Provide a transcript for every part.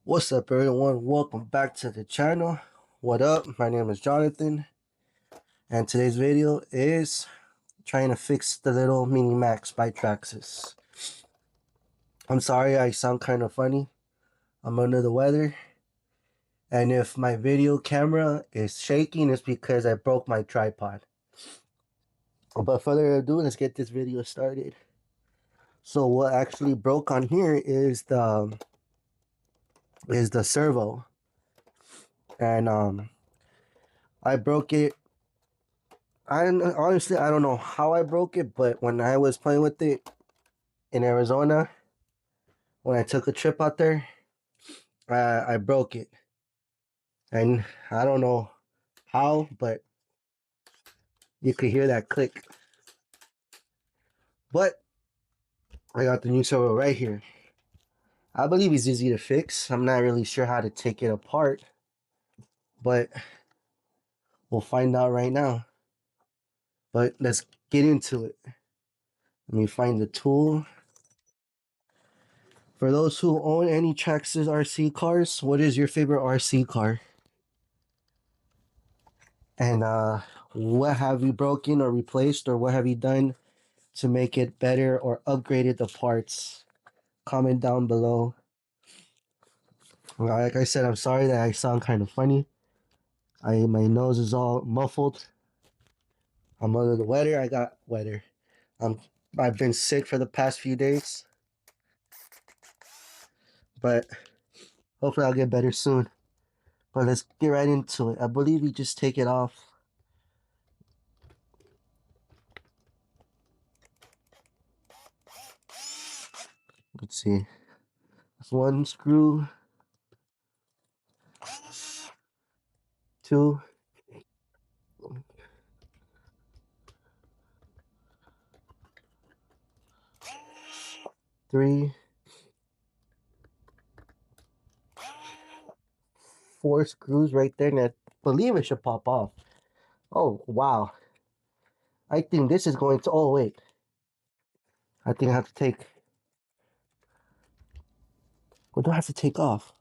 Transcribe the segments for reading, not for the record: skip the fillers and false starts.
What's up, everyone? Welcome back to the channel. What up? My name is Jonathan, and today's video is trying to fix the little mini Maxx by TRAXXAS. I'm sorry I sound kind of funny. I'm under the weather, and if my video camera is shaking, it's because I broke my tripod. But further ado, let's get this video started. So what actually broke on here is the servo, and I broke it. Honestly, I don't know how I broke it, but when I was playing with it in Arizona, when I took a trip out there, I broke it, and I don't know how, but you could hear that click. But I got the new servo right here. I believe it's easy to fix. I'm not really sure how to take it apart, but we'll find out right now. But let's get into it. Let me find the tool. For those who own any TRAXXAS RC cars, what is your favorite RC car? And what have you broken or replaced, or what have you done to make it better or upgraded the parts? Comment down below. Like I said, I'm sorry that I sound kind of funny. My nose is all muffled. I'm under the weather. I got weather. I'm I've been sick for the past few days, but hopefully I'll get better soon. But let's get right into it. I believe we just take it off. Let's see. That's one screw, two, three, four screws right there, and I believe it should pop off. Oh, wow. I think this is going to... Oh, wait. I think I have to take... What do I have to take off?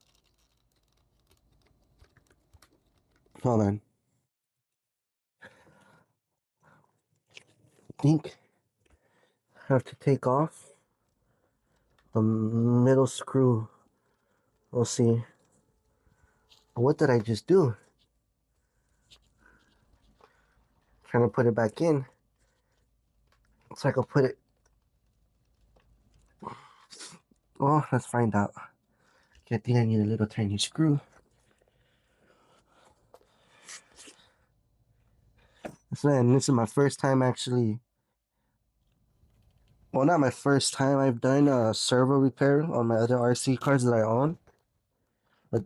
Hold on. I think I have to take off the middle screw. We'll see. What did I just do? Trying to put it back in. So I can put it... Well, let's find out. I think I need a little tiny screw. This is my first time actually... Well, not my first time. I've done a servo repair on my other RC cars that I own. But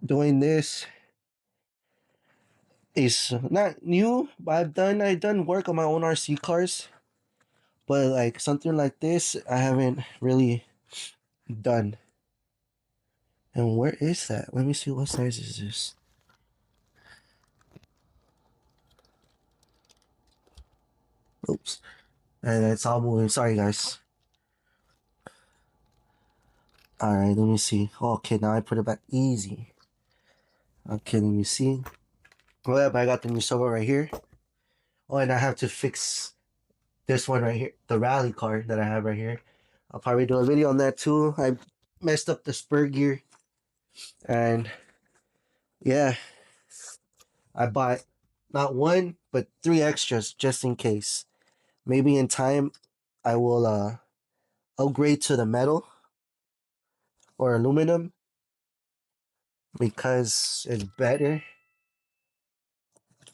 doing this is not new, but I've done work on my own RC cars. But like something like this, I haven't really done. And where is that? Let me see, what size is this? Oops. And it's all moving. Sorry, guys. Alright, let me see. Okay, now I put it back easy. Okay, let me see. Oh, yeah, but I got the new servo right here. Oh, and I have to fix this one right here, the rally car that I have right here. I'll probably do a video on that too. I messed up the spur gear, and yeah, I bought not one but three extras just in case. Maybe in time I will upgrade to the metal or aluminum because it's better,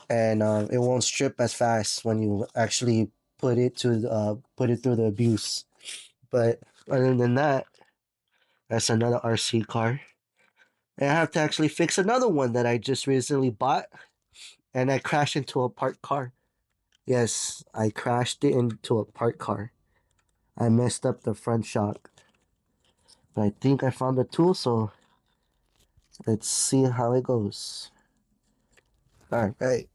and it won't strip as fast when you actually put it through the abuse. But other than that, that's another RC car. And I have to actually fix another one that I just recently bought, and I crashed into a parked car. Yes, I crashed it into a parked car. I messed up the front shock. But I think I found the tool, so let's see how it goes. Alright.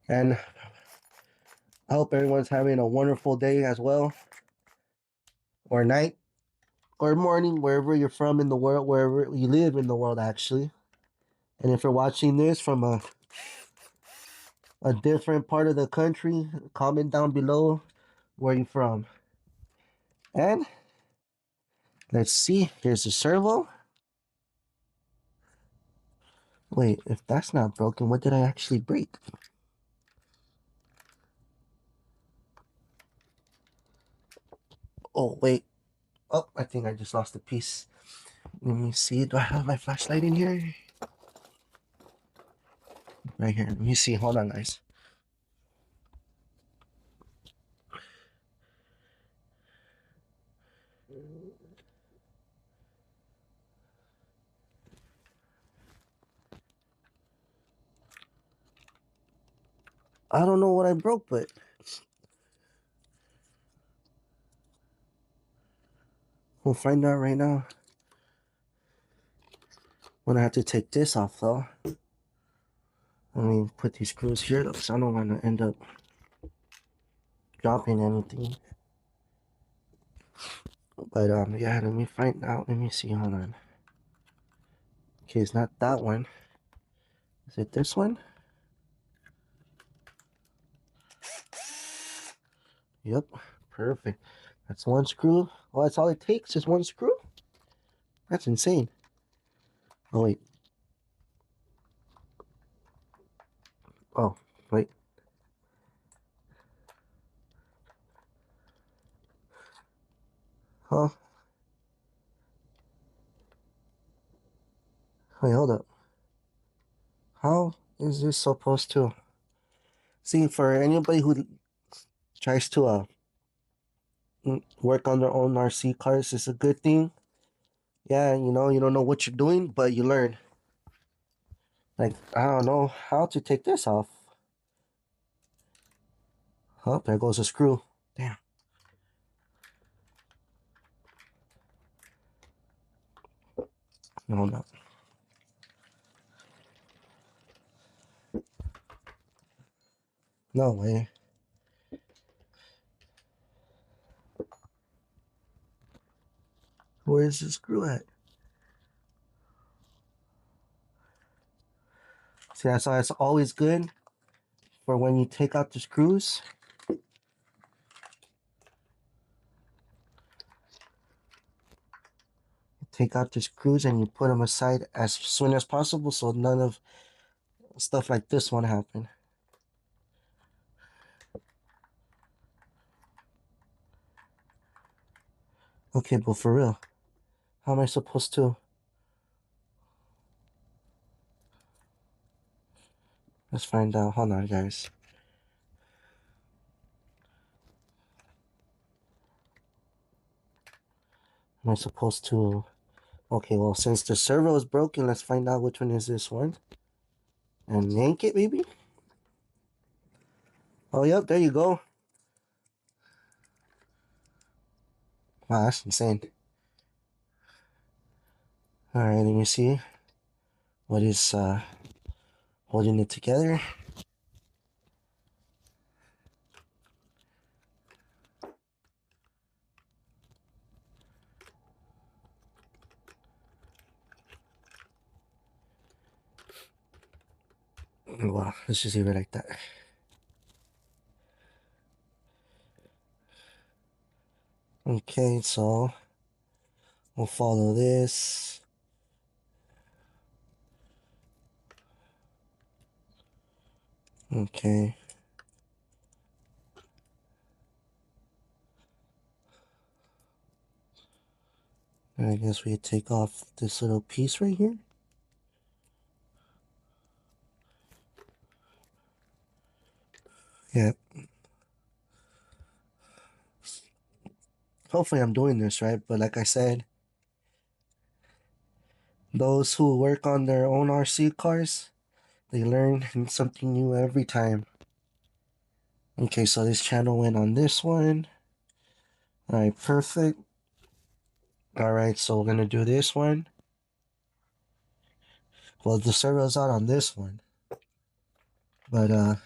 And I hope everyone's having a wonderful day as well, or night, or morning, wherever you're from in the world, wherever you live in the world, actually. And if you're watching this from a different part of the country, comment down below where you're from. And let's see, here's the servo. Wait, if that's not broken, what did I actually break? Oh, wait. Oh, I think I just lost a piece. Let me see. Do I have my flashlight in here? Right here. Let me see. Hold on, guys. I don't know what I broke, but we'll find out right now. I'm gonna have to take this off, though. Let me put these screws here, though, because I don't want to end up dropping anything. But, yeah, let me find out. Let me see. Hold on. Okay, it's not that one. Is it this one? Yep. Perfect. That's one screw. Well, that's all it takes. Just one screw? That's insane. Oh, wait. Oh, wait. Huh? Wait, hold up. How is this supposed to... See, for anybody who tries to work on their own RC cars, it's a good thing. Yeah, you know, you don't know what you're doing, but you learn. Like, I don't know how to take this off. Oh, there goes a screw. Damn. No, no. No way. Where's the screw at? See, that's why it's always good for when you take out the screws. Take out the screws and you put them aside as soon as possible so none of stuff like this won't happen. Okay, but for real, how am I supposed to? Let's find out. Hold on, guys. Am I supposed to? Okay, well, since the servo is broken, let's find out which one is this one. And yank it, maybe? Oh, yep, there you go. Wow, that's insane. Alright, let me see what is holding it together. Wow, let's just leave it like that. Okay, so we'll follow this. Okay. I guess we take off this little piece right here. Yep. Hopefully I'm doing this right, but like I said, those who work on their own RC cars, they learn something new every time. Okay, so this channel went on this one. Alright, perfect. Alright, so we're gonna do this one. Well, the servo's out on this one. But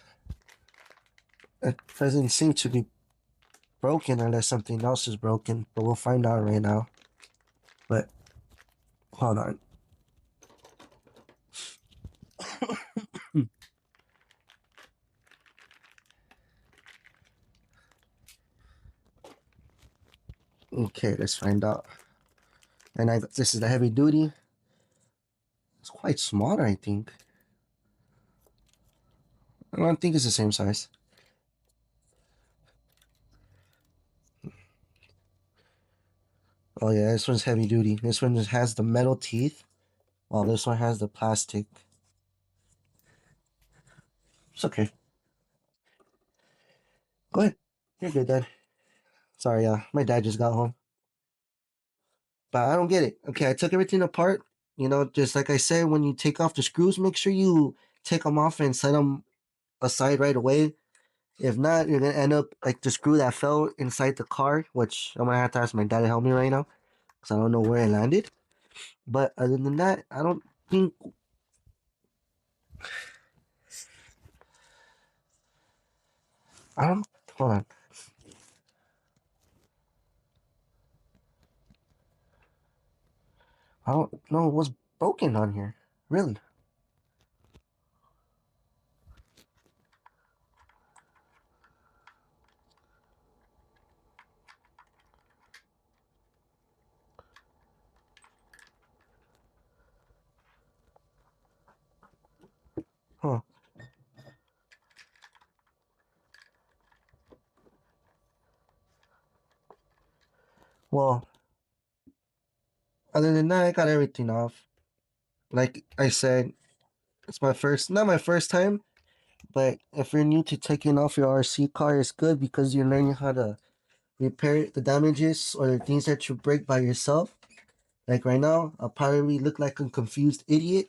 It doesn't seem to be broken unless something else is broken, but we'll find out right now. But hold on. Okay, let's find out. And this is the heavy duty. It's quite smaller, I think. I don't think it's the same size. Oh yeah, this one's heavy duty. This one just has the metal teeth, while this one has the plastic. It's okay. Go ahead. You're good, Dad. Sorry, my dad just got home. But I don't get it. Okay, I took everything apart. You know, just like I said, when you take off the screws, make sure you take them off and set them aside right away. If not, you're gonna end up like the screw that fell inside the car, which I'm gonna have to ask my dad to help me right now because I don't know where it landed. But other than that, I don't think I don't. Hold on. I don't know what's broken on here. Really? Huh. Well, other than that, I got everything off. Like I said, it's not my first time, but if you're new to taking off your RC car, it's good because you're learning how to repair the damages or the things that you break by yourself. Like right now, I'll probably look like a confused idiot,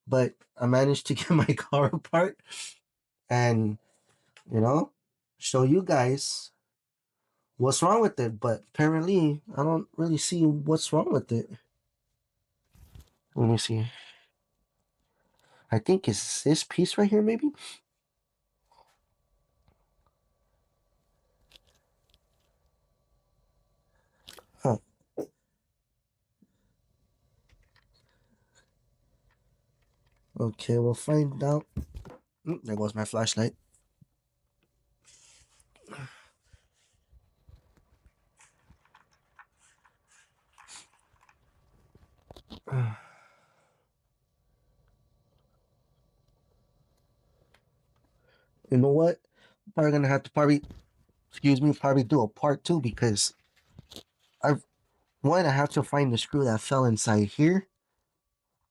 but I managed to get my car apart and, you know, show you guys what's wrong with it. But apparently, I don't really see what's wrong with it. Let me see. I think it's this piece right here, maybe? Huh. Okay, we'll find out. There goes my flashlight. You know what? Probably gonna have to probably do a part two because I one, I have to find the screw that fell inside here,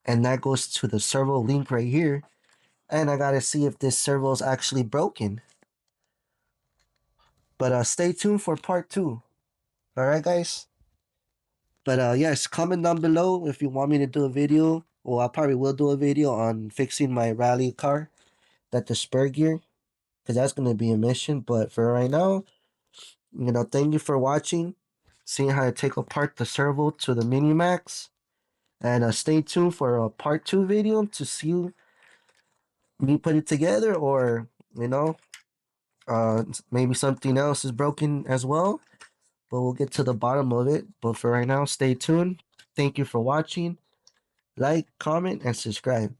and that goes to the servo link right here. And I gotta see if this servo is actually broken. But stay tuned for part two. All right, guys. But yes, comment down below if you want me to do a video. Well, I probably will do a video on fixing my rally car, that the spur gear, because that's gonna be a mission. But for right now, thank you for watching, seeing how to take apart the servo to the mini Maxx. And stay tuned for a part two video to see me put it together, or you know, maybe something else is broken as well. But we'll get to the bottom of it. But for right now, stay tuned. Thank you for watching. Like, comment, and subscribe.